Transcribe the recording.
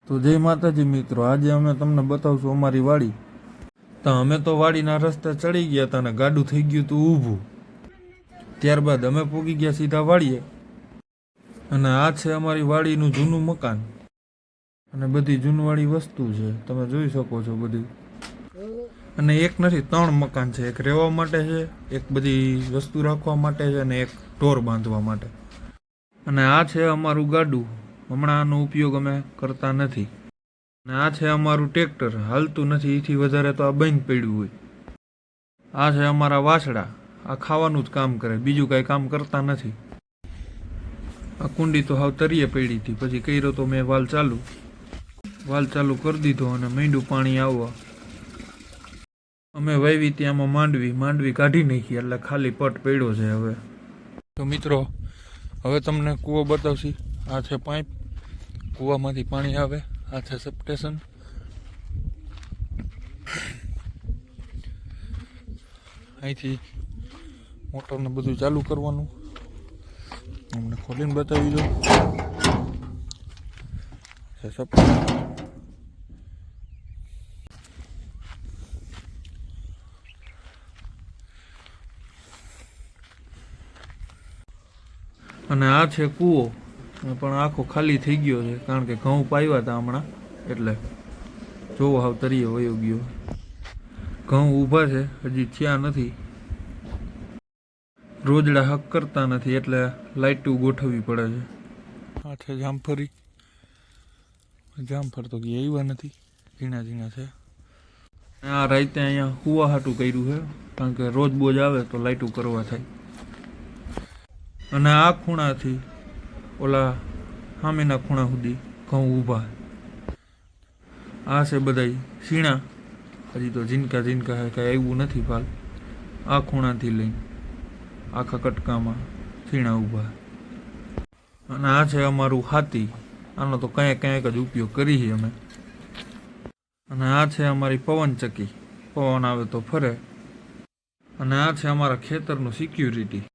તો જય માતાજી મિત્રો, આજે અમે તમને બતાવશું અમારી વાડી। તો અમે તો વાડીના રસ્તે ચડી ગયા હતા અને ગાડું થઈ ગયું હતું ઊભું। ત્યારબાદ અમે પૂગી ગયા સીધા વાડીએ અને આ છે અમારી વાડીનું જૂનું મકાન અને બધી જૂનવાળી વસ્તુ છે, તમે જોઈ શકો છો બધી। અને એક નથી, 3 મકાન છે, એક રહેવા માટે છે, એક બધી વસ્તુ રાખવા માટે છે અને એક ઢોર બાંધવા માટે। અને આ છે અમારું ગાડું, હમણાં આનો ઉપયોગ અમે કરતા નથી। અને આ છે અમારું ટ્રેક્ટર, હાલતું નથી, એથી વધારે તો આ બંધ પડ્યું હોય। આ છે અમારા વાછડા, આ ખાવાનું જ કામ કરે, બીજું કાંઈ કામ કરતા નથી। આ કુંડી તો હાવ તરીએ પડી હતી, પછી કર્યો તો મેં વાલ ચાલુ કરી દીધો અને માંડ્યું પાણી આવવા। અમે વાવી ત્યાંમાં માંડવી કાઢી નાખી, એટલે ખાલી પટ પડ્યો છે હવે। તો મિત્રો, હવે તમને કૂવો બતાવશી। આ છે પાઇપ, કૂવામાંથી પાણી આવે। આ છે સબસ્ટેશન, અહીંથી મોટરને બધું ચાલુ કરવાનું। અમને ખોલીને બતાવી દો। અને આ છે કૂવો, પણ આખો ખાલી થઈ ગયો છે, કારણ કે ઘઉં પાવ્યા હતા હમણાં, એટલે જોવો હાવ તરીએ વયો ગયો। ઘઉં ઊભા છે, હજી થયા નથી, રોજડા હક કરતા નથી, એટલે લાઇટું ગોઠવવી પડે છે। આ છે જામફળ તો ગયા આવ્યા નથી, ઝીણા છે। આ રાતે અહીંયા હુવા હાટું કર્યું છે, કારણ કે રોજ બોજ આવે તો લાઇટું કરવા થાય। અને આ ખૂણાથી ઓલા સામેના ખૂણા સુધી ઘઉં ઊભા। આ છે બધાય સીણા, હજી તો ઝીનકા કાંઈ આવ્યું નથી ફાલ। આ ખૂણાથી લઈને આખા કટકામાં સીણા ઊભા। અને આ છે અમારું હાથી, આનો તો કંઈક જ ઉપયોગ કરીએ અમે। અને આ છે અમારી પવનચક્કી, પવન આવે તો ફરે। અને આ છે અમારા ખેતરનું સિક્યુરિટી,